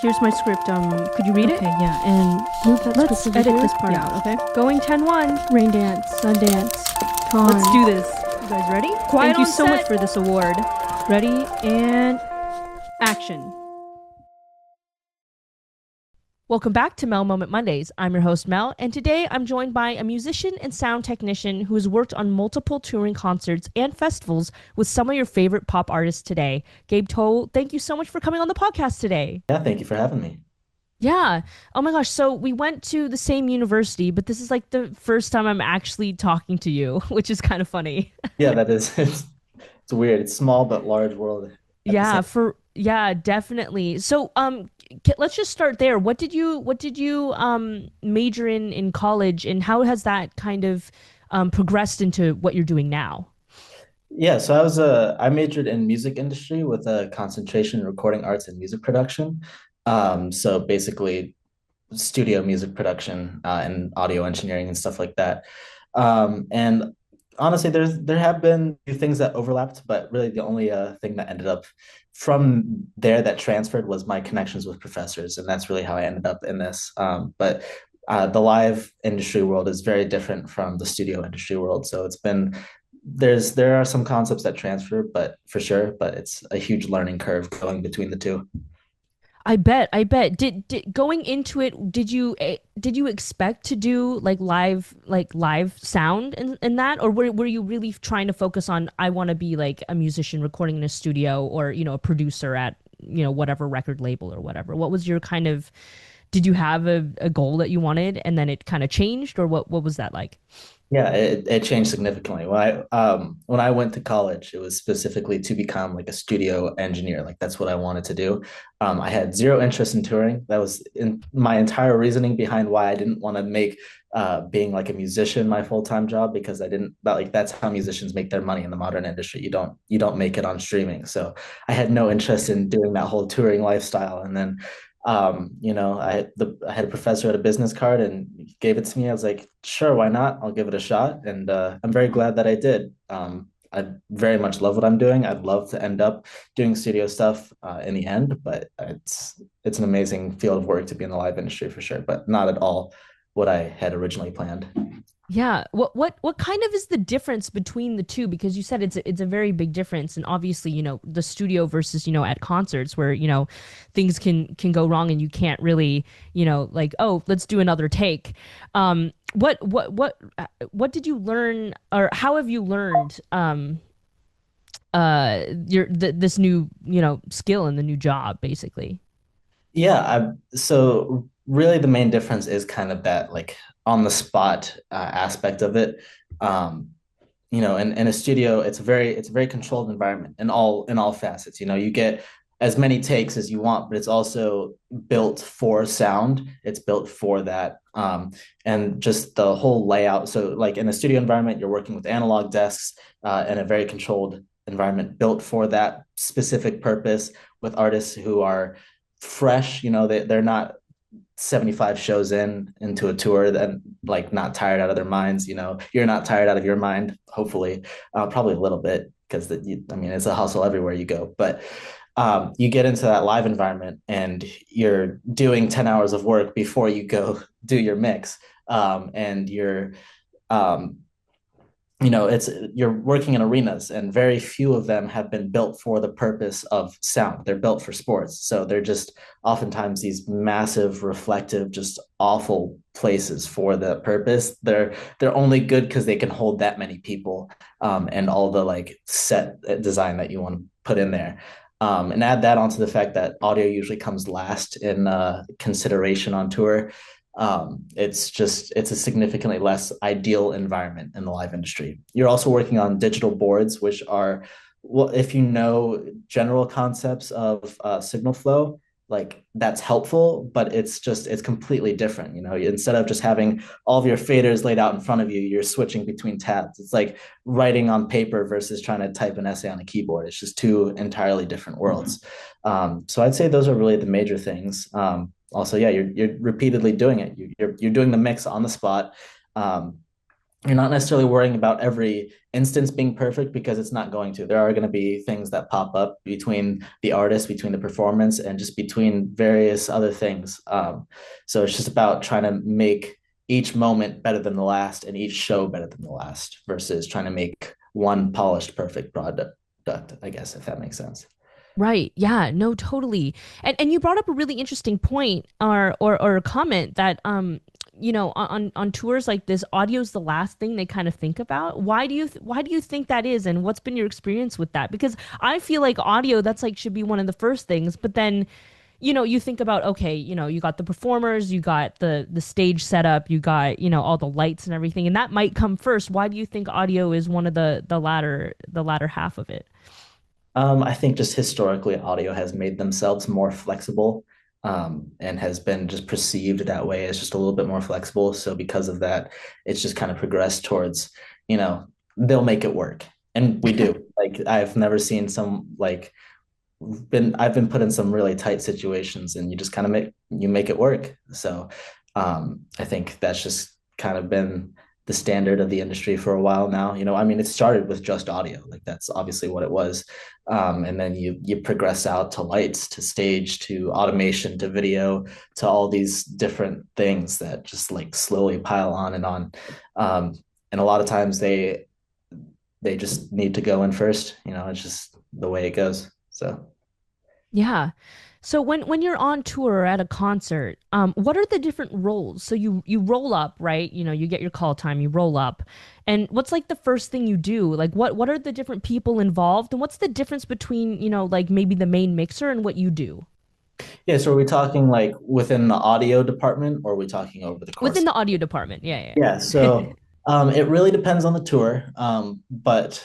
Here's my script. Could you read it? Okay, yeah, and move that Let's script over edit here. this part Yeah. out, okay? Going 10-1. Rain dance, sun dance, con. Let's do this. You guys ready? Quiet Thank you on so set. much for this award. Ready and action. Welcome back to Mel Moment Mondays. I'm your host, Mel, and today I'm joined by a musician and sound technician who has worked on multiple touring concerts and festivals with some of your favorite pop artists today. Gabe Towell, thank you so much for coming on the podcast today. Yeah, thank you for having me. Yeah. Oh my gosh. So we went to the same university, but this is like the first time I'm actually talking to you, which is kind of funny. Yeah, that is it's weird. It's small but large world at the Yeah, same. definitely. So let's just start there. What did you major in college, and how has that kind of progressed into what you're doing now? Yeah, so I majored in music industry with a concentration in recording arts and music production. So basically studio music production and audio engineering and stuff like that. And honestly, there have been a few things that overlapped, but really the only thing that ended up from there that transferred was my connections with professors, and that's really how I ended up in this. But the live industry world is very different from the studio industry world, so there are some concepts that transfer, but for sure, but it's a huge learning curve going between the two. I bet. I bet. Did going into it, did you expect to do like live sound in that, or were you really trying to focus on I want to be like a musician recording in a studio, or a producer at whatever record label or whatever? What was your kind of, did you have a goal that you wanted and then it kind of changed, or what was that like? Yeah, it changed significantly. When I went to college, it was specifically to become like a studio engineer. Like that's what I wanted to do. I had zero interest in touring. That was in my entire reasoning behind why I didn't want to make being like a musician my full-time job, because I didn't that like that's how musicians make their money in the modern industry. You don't make it on streaming. So I had no interest in doing that whole touring lifestyle. And then I had a professor at a business card and he gave it to me. I was like, sure, why not? I'll give it a shot. And I'm very glad that I did. I very much love what I'm doing. I'd love to end up doing studio stuff in the end, but it's an amazing field of work to be in the live industry for sure, but not at all what I had originally planned. Yeah. What kind of is the difference between the two? Because you said it's a very big difference, and obviously, the studio versus, at concerts where, things can go wrong and you can't really, like, oh, let's do another take. What did you learn, or how have you learned this new, skill in the new job, basically? Yeah, so really the main difference is kind of that like on the spot aspect of it. Um, in a studio, it's a very controlled environment in all facets. You get as many takes as you want, but it's also built for sound. It's built for that. And just the whole layout. So like in a studio environment, you're working with analog desks in a very controlled environment built for that specific purpose with artists who are fresh. They're not 75 shows into a tour and like not tired out of their minds. You're not tired out of your mind, hopefully. Probably a little bit, because I mean, it's a hustle everywhere you go, but you get into that live environment and you're doing 10 hours of work before you go do your mix. And um, it's you're working in arenas, and very few of them have been built for the purpose of sound. They're built for sports, so they're just oftentimes these massive reflective, just awful places for the purpose. They're only good because they can hold that many people, and all the like set design that you want to put in there. And add that onto the fact that audio usually comes last in consideration on tour. It's a significantly less ideal environment in the live industry. You're also working on digital boards, which are, well, if you know general concepts of signal flow, like that's helpful, but it's completely different. Instead of just having all of your faders laid out in front of you, you're switching between tabs. It's like writing on paper versus trying to type an essay on a keyboard. It's just two entirely different worlds. So I'd say those are really the major things. Also, yeah, you're repeatedly doing it. You're doing the mix on the spot. Um, you're not necessarily worrying about every instance being perfect because it's not going to. There are going to be things that pop up between the artist, between the performance, and just between various other things. So it's just about trying to make each moment better than the last and each show better than the last versus trying to make one polished, perfect product, I guess, if that makes sense. Right. Yeah. No, totally. And you brought up a really interesting point or a comment that on tours like this, audio is the last thing they kind of think about. Why do you think that is, and what's been your experience with that? Because I feel like audio, that's like should be one of the first things, but then you think about, okay, you got the performers, you got the stage setup, you got, all the lights and everything, and that might come first. Why do you think audio is one of the latter half of it? I think just historically, audio has made themselves more flexible, and has been just perceived that way as just a little bit more flexible. So because of that, it's just kind of progressed towards, they'll make it work. And we do. Like I've never seen some like been I've been put in some really tight situations and you just kind of make it work. So I think that's just kind of been the standard of the industry for a while now. I mean, it started with just audio, like that's obviously what it was. And then you progress out to lights, to stage, to automation, to video, to all these different things that just like slowly pile on and on. And a lot of times they just need to go in first. It's just the way it goes. So. Yeah. So when you're on tour or at a concert, what are the different roles? So you roll up, right? You get your call time, you roll up. And what's like the first thing you do? Like what are the different people involved? And what's the difference between, like maybe the main mixer and what you do Yeah, so are we talking like within the audio department or are we talking over the within course? the audio department? Yeah, Yeah, yeah. so it really depends on the tour. But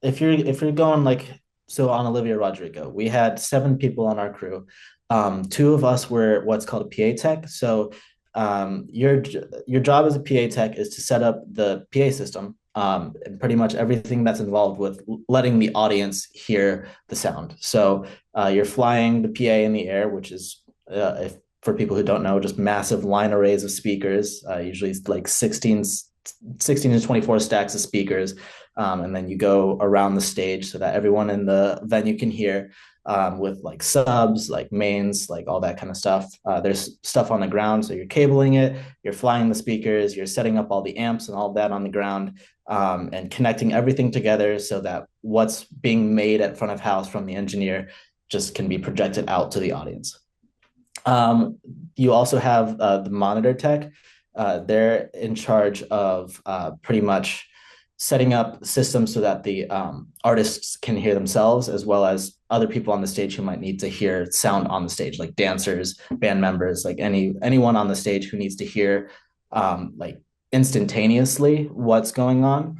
if you're going like so on Olivia Rodrigo, we had 7 people on our crew. 2 of us were what's called a PA tech. So your job as a PA tech is to set up the PA system, and pretty much everything that's involved with letting the audience hear the sound. So you're flying the PA in the air, which is if for people who don't know, just massive line arrays of speakers, usually like 16 to 24 stacks of speakers. And then you go around the stage so that everyone in the venue can hear, with like subs, like mains, like all that kind of stuff. There's stuff on the ground. So you're cabling it, you're flying the speakers, you're setting up all the amps and all that on the ground, and connecting everything together so that what's being made at front of house from the engineer just can be projected out to the audience. Um, you also have the monitor tech. They're in charge of pretty much setting up systems so that the artists can hear themselves as well as other people on the stage who might need to hear sound on the stage, like dancers, band members, like anyone on the stage who needs to hear like instantaneously what's going on.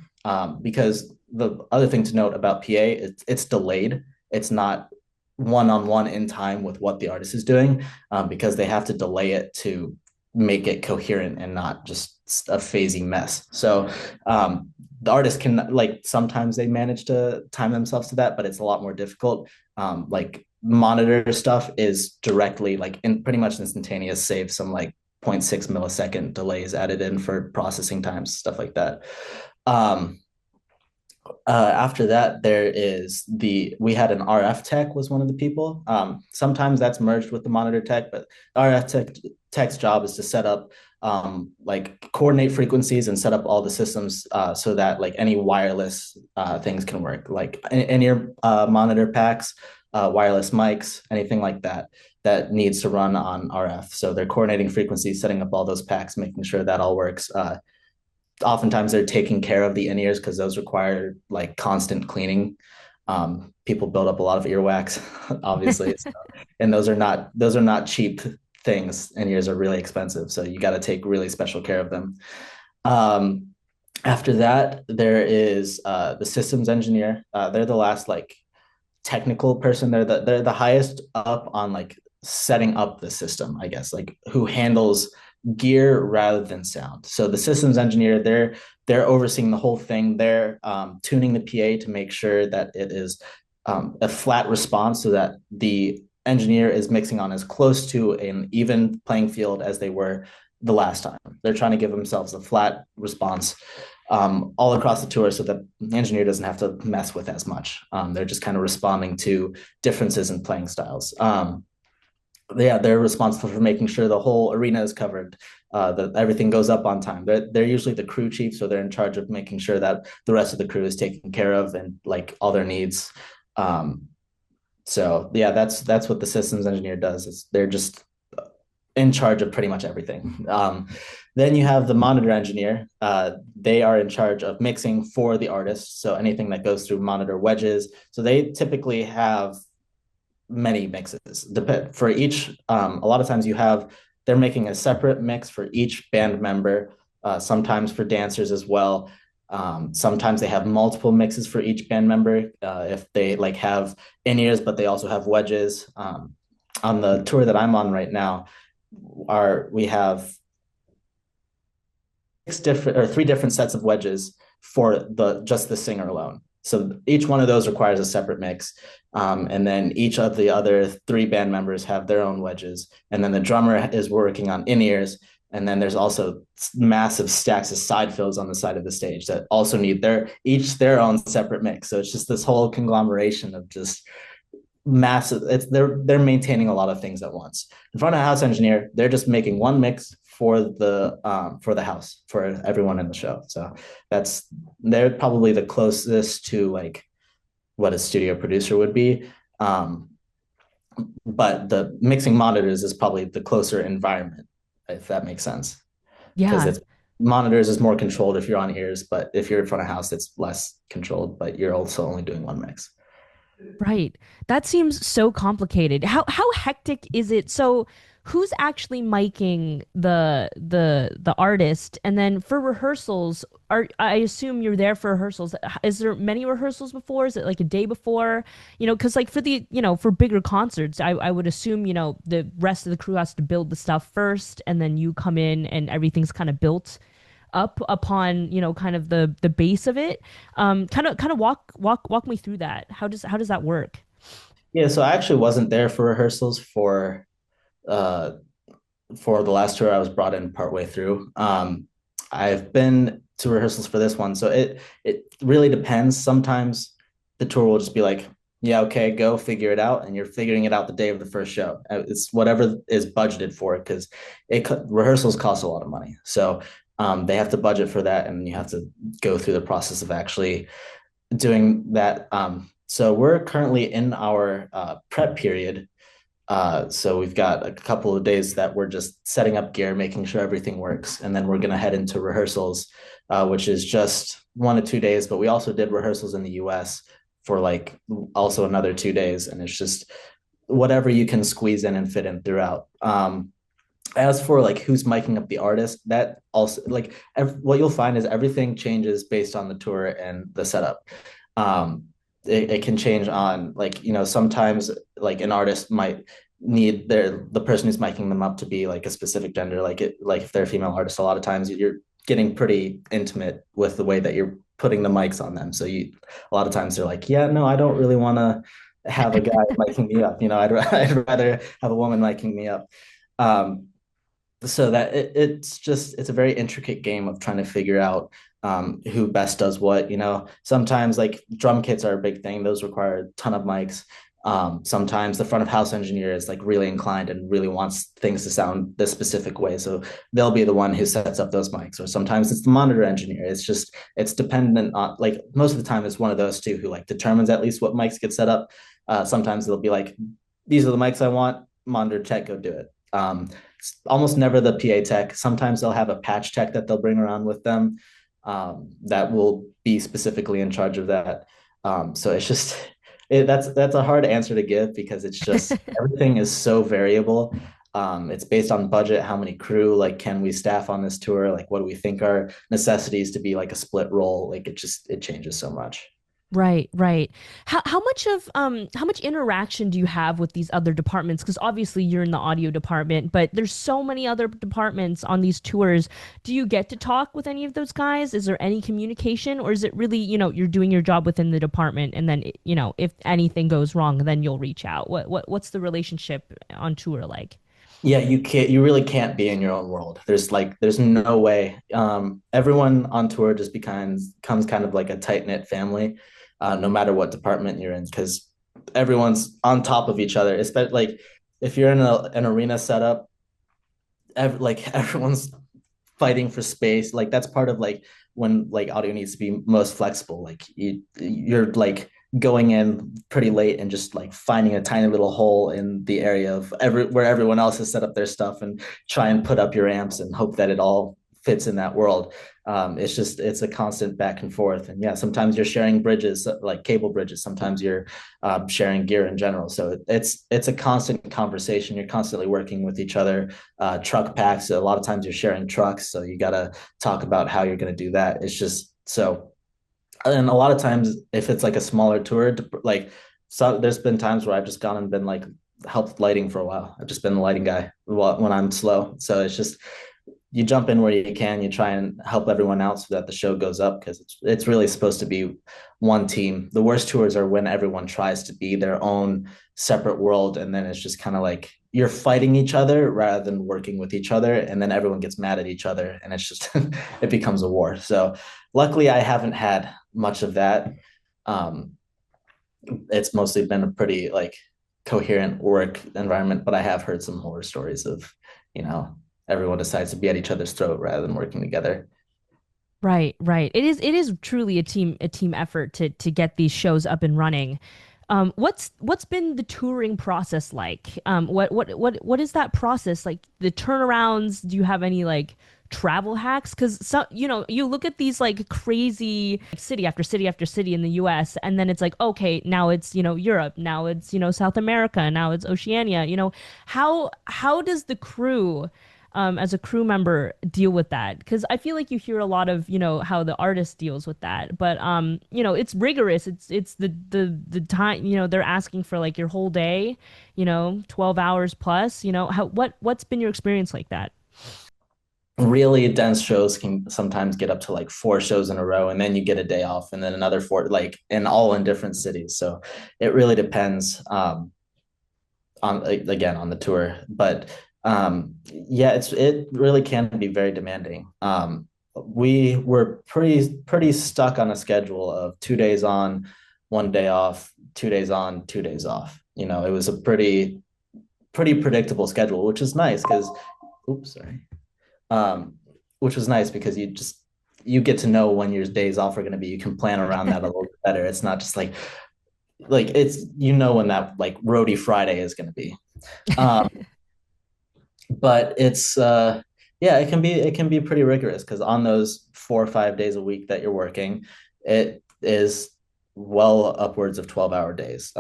Because the other thing to note about PA is it's delayed. It's not one-on-one in time with what the artist is doing, because they have to delay it to make it coherent and not just a phasey mess. So the artist can like sometimes they manage to time themselves to that, but it's a lot more difficult. Like monitor stuff is directly like in pretty much instantaneous, save some like 0.6 millisecond delays added in for processing times, stuff like that. Um, After that, we had an RF tech was one of the people. Sometimes that's merged with the monitor tech, but tech's job is to set up, like coordinate frequencies and set up all the systems, so that like any wireless things can work, like in your monitor packs, wireless mics, anything like that that needs to run on RF. So they're coordinating frequencies, setting up all those packs, making sure that all works. Oftentimes they're taking care of the in-ears because those require like constant cleaning. People build up a lot of earwax, obviously, so, and those are not cheap things. In-ears are really expensive, so you got to take really special care of them. Um, After that, there is the systems engineer. They're the last like technical person. They're the highest up on like setting up the system, I guess, like who handles gear rather than sound. So the systems engineer, they're overseeing the whole thing. They're tuning the PA to make sure that it is a flat response so that the engineer is mixing on as close to an even playing field as they were the last time. They're trying to give themselves a flat response. all across the tour so that the engineer doesn't have to mess with as much. They're just kind of responding to differences in playing styles. Yeah, they're responsible for making sure the whole arena is covered, that everything goes up on time. They're usually the crew chief, so they're in charge of making sure that the rest of the crew is taken care of and like all their needs. Um, so yeah, that's what the systems engineer does. Is they're just in charge of pretty much everything. Then you have the monitor engineer. They are in charge of mixing for the artist. So anything that goes through monitor wedges. So they typically have many mixes. For each, a lot of times they're making a separate mix for each band member, sometimes for dancers as well. Sometimes they have multiple mixes for each band member. If they like have in-ears, but they also have wedges. On the tour that I'm on right now, we have three different sets of wedges for just the singer alone. So each one of those requires a separate mix. And then each of the other three band members have their own wedges. And then the drummer is working on in-ears. And then there's also massive stacks of side fills on the side of the stage that also need their own separate mix. So it's just this whole conglomeration of just massive. They're maintaining a lot of things at once. In front of house engineer, they're just making one mix for the house for everyone in the show. So they're probably the closest to like what a studio producer would be. But the mixing monitors is probably the closer environment, if that makes sense. Because Yeah. it's monitors is more controlled if you're on ears, but if you're in front of house, it's less controlled, but you're also only doing one mix. Right. That seems so complicated. How hectic is it? So who's actually miking the artist? And then for rehearsals, I assume you're there for rehearsals. Is there many rehearsals before? Is it like a day before? Because like for bigger concerts, I would assume, the rest of the crew has to build the stuff first and then you come in and everything's kind of built up upon kind of the base of it. Kind of walk me through that. How does that work? Yeah, so I actually wasn't there for rehearsals uh for the last tour. I was brought in partway through. I've been to rehearsals for this one, so it really depends. Sometimes the tour will just be like, yeah, okay, go figure it out, and you're figuring it out the day of the first show. It's whatever is budgeted for it because rehearsals cost a lot of money, so they have to budget for that, and you have to go through the process of actually doing that. So we're currently in our prep period, so we've got a couple of days that we're just setting up gear, making sure everything works, and then we're going to head into rehearsals, which is just 1 to 2 days. But we also did rehearsals in the U.S. for like also another 2 days, and it's just whatever you can squeeze in and fit in throughout. As for like who's miking up the artist, that also like what you'll find is everything changes based on the tour and the setup. Um, it can change on like sometimes like an artist might need the person who's miking them up to be like a specific gender, like if they're a female artist, a lot of times you're getting pretty intimate with the way that you're putting the mics on them. So a lot of times they're like, yeah, no, I don't really want to have a guy miking me up. I'd rather have a woman miking me up. Um, so that it's a very intricate game of trying to figure out who best does what. Sometimes like drum kits are a big thing; those require a ton of mics. Sometimes the front of house engineer is like really inclined and really wants things to sound this specific way, so they'll be the one who sets up those mics. Or sometimes it's the monitor engineer. It's dependent on, like, most of the time it's one of those two who like determines at least what mics get set up. Sometimes they'll be like, these are the mics I want. Monitor tech, go do it. It's almost never the PA tech. Sometimes they'll have a patch tech that they'll bring around with them, that will be specifically in charge of that. So it's just that's a hard answer to give because it's just everything is so variable. It's based on budget, how many crew, like can we staff on this tour, like what do we think are necessities to be like a split role, like it changes so much. Right, right. How much interaction do you have with these other departments? Because obviously you're in the audio department, but there's so many other departments on these tours. Do you get to talk with any of those guys? Is there any communication, or is it really, you're doing your job within the department, and then, if anything goes wrong, then you'll reach out? What's the relationship on tour like? Yeah, you really can't be in your own world. There's no way. Everyone on tour just becomes kind of like a tight-knit family, no matter what department you're in, because everyone's on top of each other. Especially like if you're in an arena setup, like everyone's fighting for space. Like that's part of like when like audio needs to be most flexible. Like you're like going in pretty late and just like finding a tiny little hole in the area of where everyone else has set up their stuff and try and put up your amps and hope that it all fits in that world. It's a constant back and forth, and yeah, sometimes you're sharing bridges like cable bridges, sometimes you're sharing gear in general, so it's a constant conversation. You're constantly working with each other. Truck packs, a lot of times you're sharing trucks, so you got to talk about how you're going to do that. It's just so, and a lot of times if it's like a smaller tour, like, so there's been times where I've just gone and been like helped lighting for a while. I've just been the lighting guy when I'm slow, so it's just you jump in where you can. You try and help everyone out so that the show goes up, because it's really supposed to be one team. The worst tours are when everyone tries to be their own separate world, and then it's just kind of like you're fighting each other rather than working with each other, and then everyone gets mad at each other, and it's just it becomes a war. So luckily, I haven't had much of that. Um, it's mostly been a pretty like coherent work environment, but I have heard some horror stories of, you know, everyone decides to be at each other's throat rather than working together. Right, right. It is truly a team effort to get these shows up and running. What's been the touring process like? What is that process like? The turnarounds? Do you have any like travel hacks? Because you look at these like crazy city after city after city in the U.S. and then it's like, okay, now it's Europe, now it's South America, now it's Oceania. How does the crew as a crew member deal with that? Because I feel like you hear a lot of how the artist deals with that, but it's rigorous. It's the time, they're asking for like your whole day, 12 hours plus. What's been your experience like that? Really dense shows can sometimes get up to like four shows in a row, and then you get a day off, and then another four, like, and all in different cities. So it really depends, on, like, again, on the tour. But yeah, it really can be very demanding. We were pretty stuck on a schedule of 2 days on, 1 day off, 2 days on, 2 days off. It was a pretty predictable schedule, which is nice because, oops, sorry, um, which was nice because you get to know when your days off are going to be. You can plan around that a little bit better. It's not just like it's when that like roadie Friday is going to be. Um, but it's yeah, it can be pretty rigorous because on those 4 or 5 days a week that you're working, it is well upwards of 12-hour days.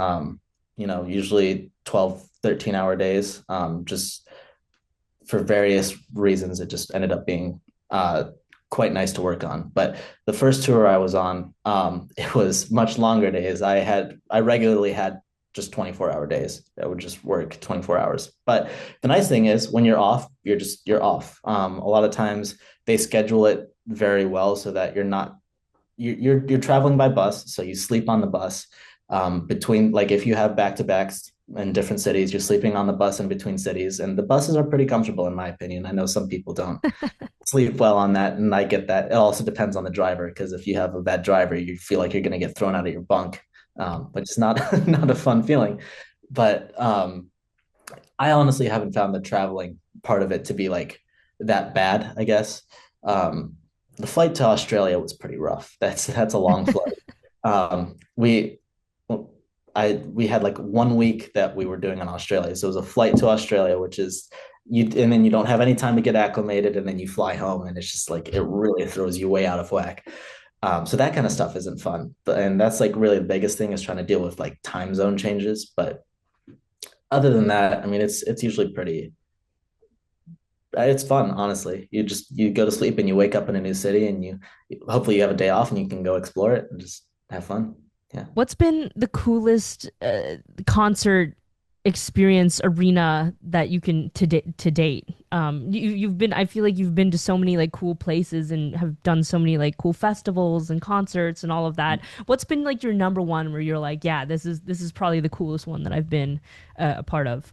Usually 12, 13-hour days. Just for various reasons, it just ended up being quite nice to work on. But the first tour I was on, it was much longer days. I regularly had just 24-hour days. I would just work 24 hours. But the nice thing is when you're off, you're off. A lot of times they schedule it very well so that you're traveling by bus, so you sleep on the bus. Between, like, if you have back-to-backs in different cities, you're sleeping on the bus in between cities, and the buses are pretty comfortable in my opinion. I know some people don't sleep well on that, and I get that. It also depends on the driver, because if you have a bad driver, you feel like you're going to get thrown out of your bunk, which is not not a fun feeling. But I honestly haven't found the traveling part of it to be like that bad, I guess. The flight to Australia was pretty rough. That's a long flight. We we had like 1 week that we were doing in Australia. So it was a flight to Australia, which is and then you don't have any time to get acclimated, and then you fly home, and it's just like it really throws you way out of whack. So that kind of stuff isn't fun. And that's like really the biggest thing, is trying to deal with like time zone changes. But other than that, I mean, it's usually it's fun, honestly. You go to sleep and you wake up in a new city, and you hopefully you have a day off and you can go explore it and just have fun. Yeah. What's been the coolest concert experience arena that you can to date? You've been, I feel like you've been to so many like cool places and have done so many like cool festivals and concerts and all of that. What's been like your number one where you're like, yeah, this is probably the coolest one that I've been a part of?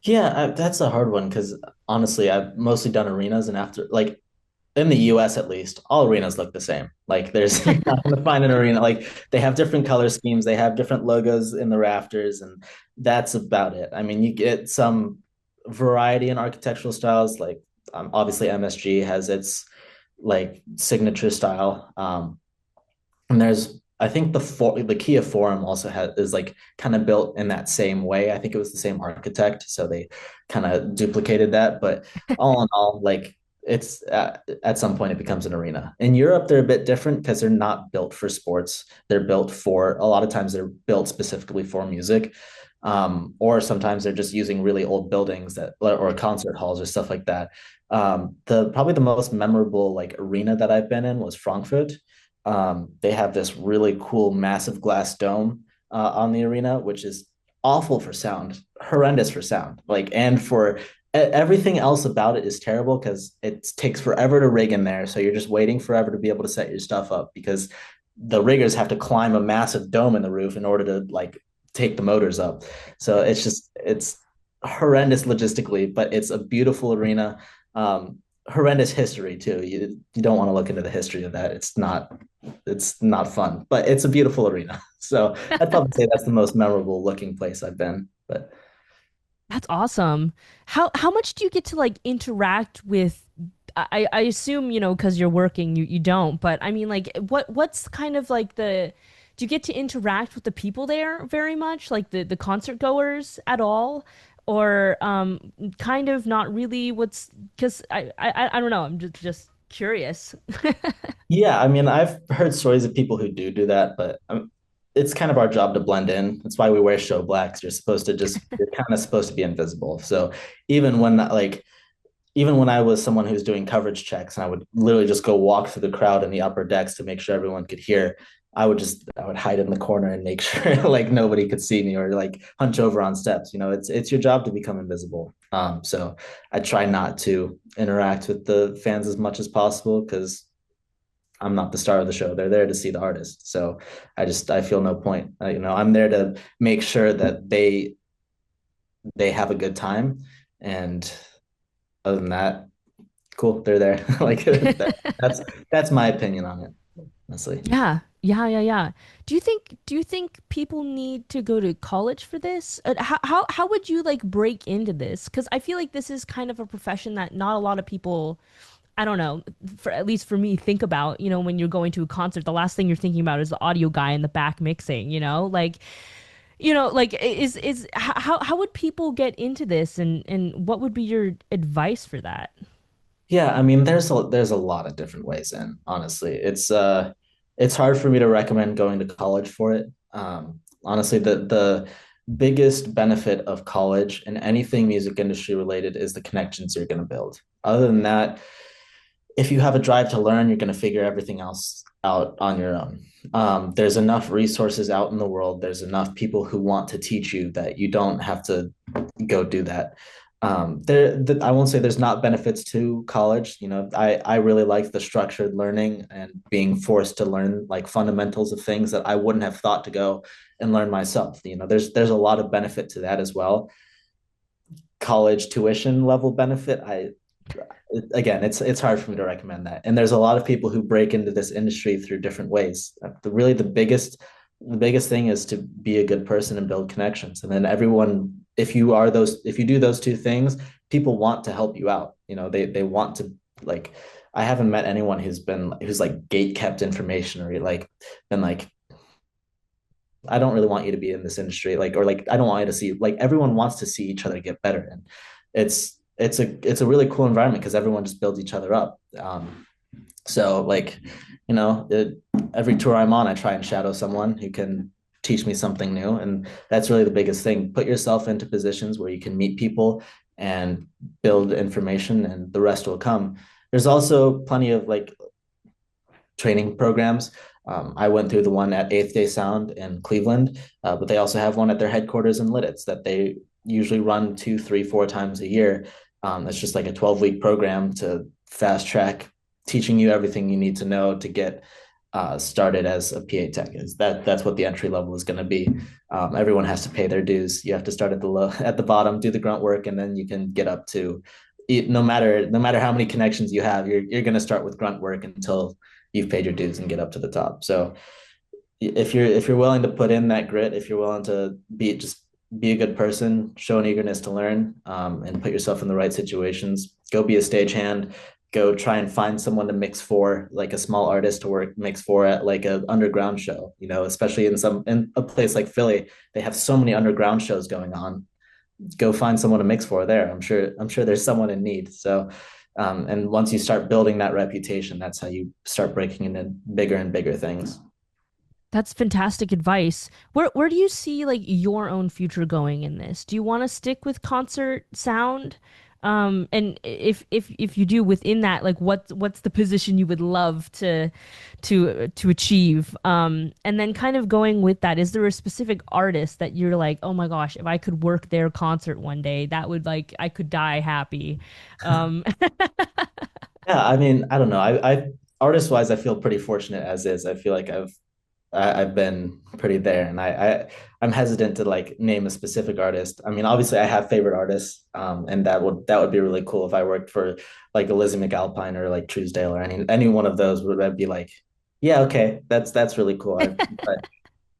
Yeah, that's a hard one because honestly, I've mostly done arenas, and after like in the US at least, all arenas look the same. Like there's you're not gonna find an arena like they have different color schemes, they have different logos in the rafters, and that's about it. I mean, you get some variety in architectural styles, like obviously MSG has its like signature style. And there's I think the Kia Forum also has is like kind of built in that same way. I think it was the same architect, so they kind of duplicated that. But all in all, like it's at some point it becomes an arena. In Europe, they're a bit different because they're not built for sports. They're built for a lot of times they're built specifically for music. Or sometimes they're just using really old buildings that or concert halls or stuff like that. The probably the most memorable like arena that I've been in was Frankfurt. They have this really cool massive glass dome on the arena, which is awful for sound, horrendous for sound. Like, and for everything else about it is terrible because it takes forever to rig in there. So you're just waiting forever to be able to set your stuff up because the riggers have to climb a massive dome in the roof in order to like take the motors up. So it's horrendous logistically, but it's a beautiful arena. Horrendous history too. You don't want to look into the history of that. It's not fun, but it's a beautiful arena. So I'd probably say that's the most memorable looking place I've been. But That's awesome. How much do you get to like interact with I assume, because you're working, you don't, but I mean like what's kind of like the do you get to interact with the people there very much? Like the concert goers at all? Or kind of not really what's because I don't know, I'm just curious. yeah, I mean, I've heard stories of people who do that, but it's kind of our job to blend in. That's why we wear show blacks. You're kind of supposed to be invisible. So even when like even when I was someone who was doing coverage checks and I would literally just go walk through the crowd in the upper decks to make sure everyone could hear, I would hide in the corner and make sure like nobody could see me or like hunch over on steps. It's your job to become invisible. So I try not to interact with the fans as much as possible because I'm not the star of the show. They're there to see the artist. So I feel no point. I'm there to make sure that they have a good time and other than that, cool, they're there. Like that's that's my opinion on it, honestly. Yeah. Yeah, yeah, yeah. Do you think people need to go to college for this? How would you like break into this? Because I feel like this is kind of a profession that not a lot of people, I don't know, for at least for me, think about, when you're going to a concert, the last thing you're thinking about is the audio guy in the back mixing, like, like is how would people get into this and what would be your advice for that? Yeah, I mean, there's a lot of different ways in, honestly. It's hard for me to recommend going to college for it. Honestly, the biggest benefit of college and anything music industry related is the connections you're going to build. Other than that, if you have a drive to learn, you're going to figure everything else out on your own. There's enough resources out in the world. There's enough people who want to teach you that you don't have to go do that. I won't say there's not benefits to college. I really like the structured learning and being forced to learn like fundamentals of things that I wouldn't have thought to go and learn myself. There's a lot of benefit to that as well. College tuition level benefit, I again, it's hard for me to recommend that. And there's a lot of people who break into this industry through different ways. The biggest thing is to be a good person and build connections. And then everyone, if you do those two things, people want to help you out. They want to like. I haven't met anyone who's like gate kept information or like been like, I don't really want you to be in this industry, like, or like I don't want you to see like everyone wants to see each other get better. And it's a really cool environment because everyone just builds each other up. So like, every tour I'm on, I try and shadow someone who can teach me something new. And that's really the biggest thing. Put yourself into positions where you can meet people and build information and the rest will come. There's also plenty of like training programs. I went through the one at Eighth Day Sound in Cleveland, but they also have one at their headquarters in Lidditz that they usually run two, three, four times a year. It's just like a 12-week program to fast track teaching you everything you need to know to get started as a PA tech. Is that's what the entry level is going to be. Everyone has to pay their dues. You have to start at the low, at the bottom, do the grunt work, and then you can get up to no matter how many connections you have, you're going to start with grunt work until you've paid your dues and get up to the top. So if you're willing to put in that grit, if you're willing to be a good person, show an eagerness to learn, and put yourself in the right situations, go be a stagehand, go try and find someone to mix for, like a small artist to work mix for at like a underground show, especially in a place like Philly, they have so many underground shows going on. Go find someone to mix for there. I'm sure there's someone in need. So and once you start building that reputation, that's how you start breaking into bigger and bigger things. That's fantastic advice. Where do you see like your own future going in this? Do you want to stick with concert sound? And if you do within that, like what's the position you would love to achieve? And then kind of going with that, is there a specific artist that you're like, oh my gosh, if I could work their concert one day, that would like I could die happy. Um, Yeah, I mean, I don't know. I artist wise, I feel pretty fortunate as is. I feel like I've been pretty there, and I'm hesitant to like name a specific artist. I mean, obviously, I have favorite artists, and that would be really cool if I worked for like a Lizzie McAlpine or like Truesdale or any one of those. Would I'd be like, yeah, okay, that's really cool. But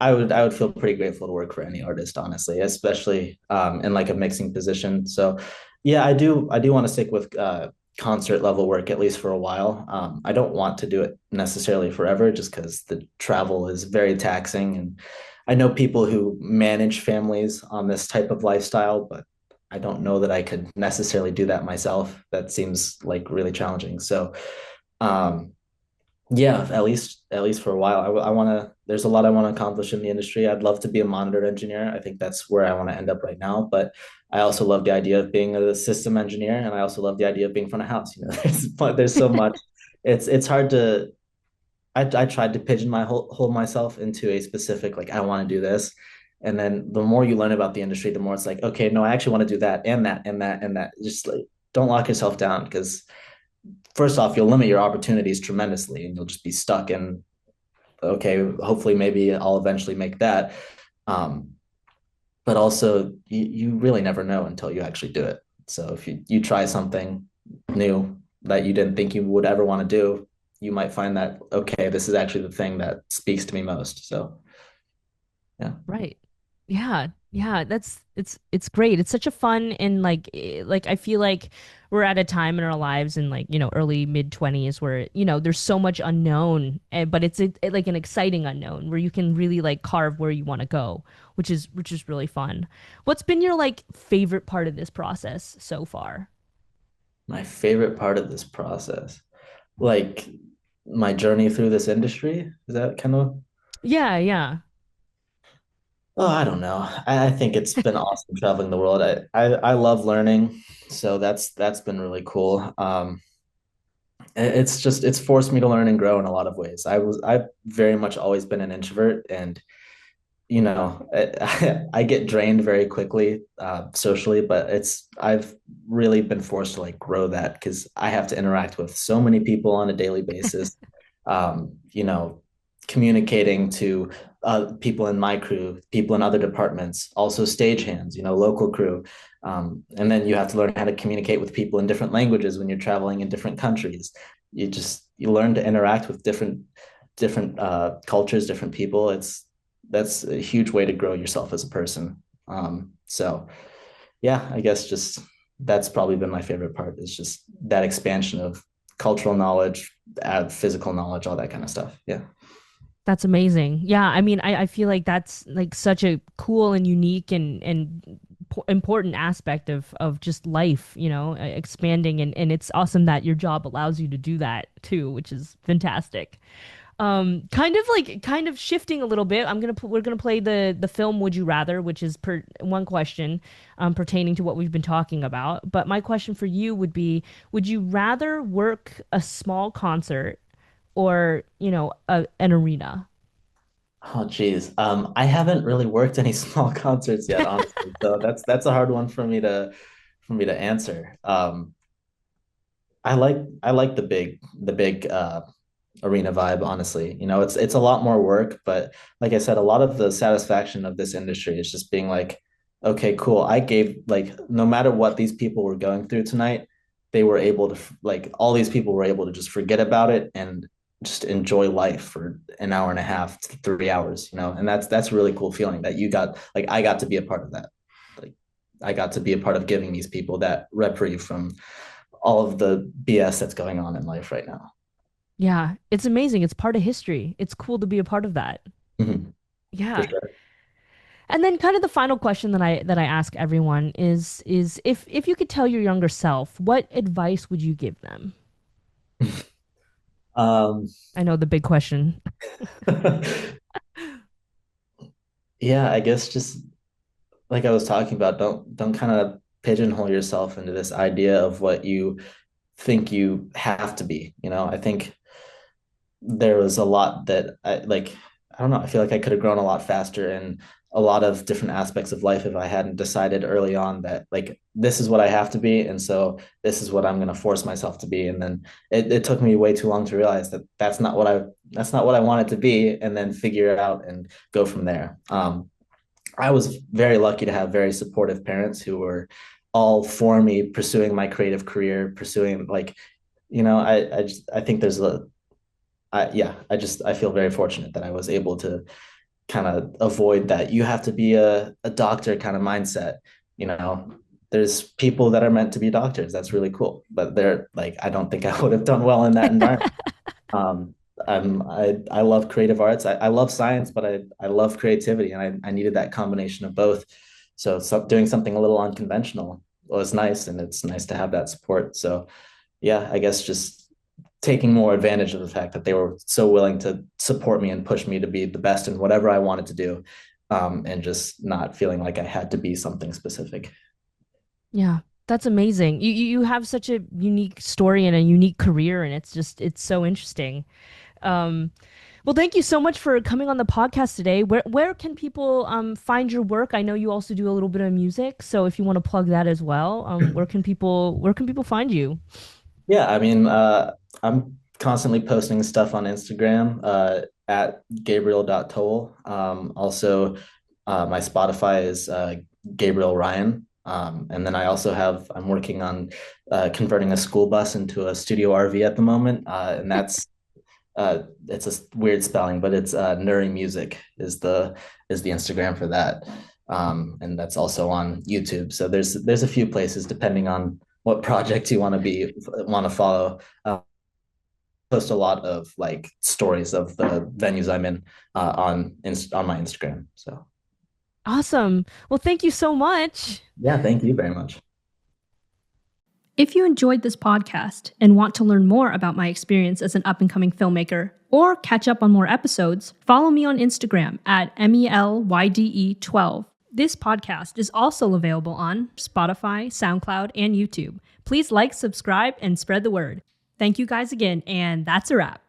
I would feel pretty grateful to work for any artist, honestly, especially in like a mixing position. So yeah, I do want to stick with concert level work at least for a while. I don't want to do it necessarily forever just because the travel is very taxing. And I know people who manage families on this type of lifestyle, but I don't know that I could necessarily do that myself. That seems like really challenging. So um, yeah, at least for a while. I want to. There's a lot I want to accomplish in the industry. I'd love to be a monitor engineer. I think that's where I want to end up right now. But I also love the idea of being a system engineer, and I also love the idea of being front of house. There's so much. It's hard to. I tried to pigeon my hold myself into a specific like I want to do this, and then the more you learn about the industry, the more it's like okay, no, I actually want to do that and that and that and that. Just like don't lock yourself down because first off, you'll limit your opportunities tremendously and you'll just be stuck in, okay, hopefully maybe I'll eventually make that. Um, but also you really never know until you actually do it. So if you try something new that you didn't think you would ever want to do, you might find that, okay, this is actually the thing that speaks to me most. So yeah. Right. Yeah. Yeah, it's great. It's such a fun and like I feel like we're at a time in our lives in like, early mid 20s where, there's so much unknown, but it's like an exciting unknown where you can really like carve where you want to go, which is really fun. What's been your like favorite part of this process so far? My favorite part of this process, like my journey through this industry, is that kind of. Yeah, yeah. Oh, I don't know. I think it's been awesome traveling the world. I love learning, so that's been really cool. It's forced me to learn and grow in a lot of ways. I've very much always been an introvert, and I get drained very quickly socially, but I've really been forced to like grow that because I have to interact with so many people on a daily basis. You know, communicating to people in my crew, people in other departments, also stagehands, local crew. And then you have to learn how to communicate with people in different languages when you're traveling in different countries. You learn to interact with different cultures, different people. That's a huge way to grow yourself as a person. So yeah, I guess just that's probably been my favorite part is just that expansion of cultural knowledge, physical knowledge, all that kind of stuff. Yeah. That's amazing. Yeah, I mean, I feel like that's like such a cool and unique and important aspect of just life, expanding and it's awesome that your job allows you to do that too, which is fantastic. Kind of shifting a little bit. We're gonna play the film Would You Rather, which is per one question pertaining to what we've been talking about. But my question for you would be, would you rather work a small concert or, an arena? Oh, geez. I haven't really worked any small concerts yet, honestly. So that's a hard one for me to answer. I like the big arena vibe, honestly. It's a lot more work, but like I said, a lot of the satisfaction of this industry is just being like, okay, cool. I gave, like, no matter what these people were going through tonight, they were able to, like, all these people were able to just forget about it and just enjoy life for an hour and a half to 3 hours, and that's a really cool feeling that you got, like, I got to be a part of that. Like, I got to be a part of giving these people that reprieve from all of the BS that's going on in life right now. Yeah, it's amazing. It's part of history. It's cool to be a part of that. Mhm, for Yeah. sure. And then kind of the final question that I ask everyone is if you could tell your younger self, what advice would you give them? Um, I know the big question. yeah, I guess just like I was talking about, don't kind of pigeonhole yourself into this idea of what you think you have to be. I think there was a lot that I don't know, I feel like I could have grown a lot faster in a lot of different aspects of life if I hadn't decided early on that, like, this is what I have to be, and so this is what I'm going to force myself to be. And then it took me way too long to realize that that's not what I wanted to be, and then figure it out and go from there. I was very lucky to have very supportive parents who were all for me pursuing my creative career, pursuing, like, I think there's yeah, I feel very fortunate that I was able to kind of avoid that. You have to be a doctor kind of mindset. You know, there's people that are meant to be doctors. That's really cool. But they're like, I don't think I would have done well in that environment. Um, I love creative arts. I love science, but I love creativity, and I needed that combination of both. So doing something a little unconventional was nice, and it's nice to have that support. So yeah, I guess just taking more advantage of the fact that they were so willing to support me and push me to be the best in whatever I wanted to do, and just not feeling like I had to be something specific. Yeah, that's amazing. You have such a unique story and a unique career, and it's so interesting. Um, well, thank you so much for coming on the podcast today. Where can people find your work? I know you also do a little bit of music, so if you want to plug that as well, where can people find you? Yeah, I mean, I'm constantly posting stuff on Instagram, at Gabriel.Toll. Also, my Spotify is Gabriel Ryan. And then I'm working on converting a school bus into a studio RV at the moment. And it's a weird spelling, but it's Nuri Music is the Instagram for that. And that's also on YouTube. So there's a few places depending on what project you want to follow. Post a lot of, like, stories of the venues I'm in on my Instagram. So Awesome. Well, thank you so much. yeah, thank you very much. If you enjoyed this podcast and want to learn more about my experience as an up and coming filmmaker or catch up on more episodes, follow me on Instagram at MELYDE12. This podcast is also available on Spotify, SoundCloud, and YouTube. Please like, subscribe, and spread the word. Thank you guys again, and that's a wrap.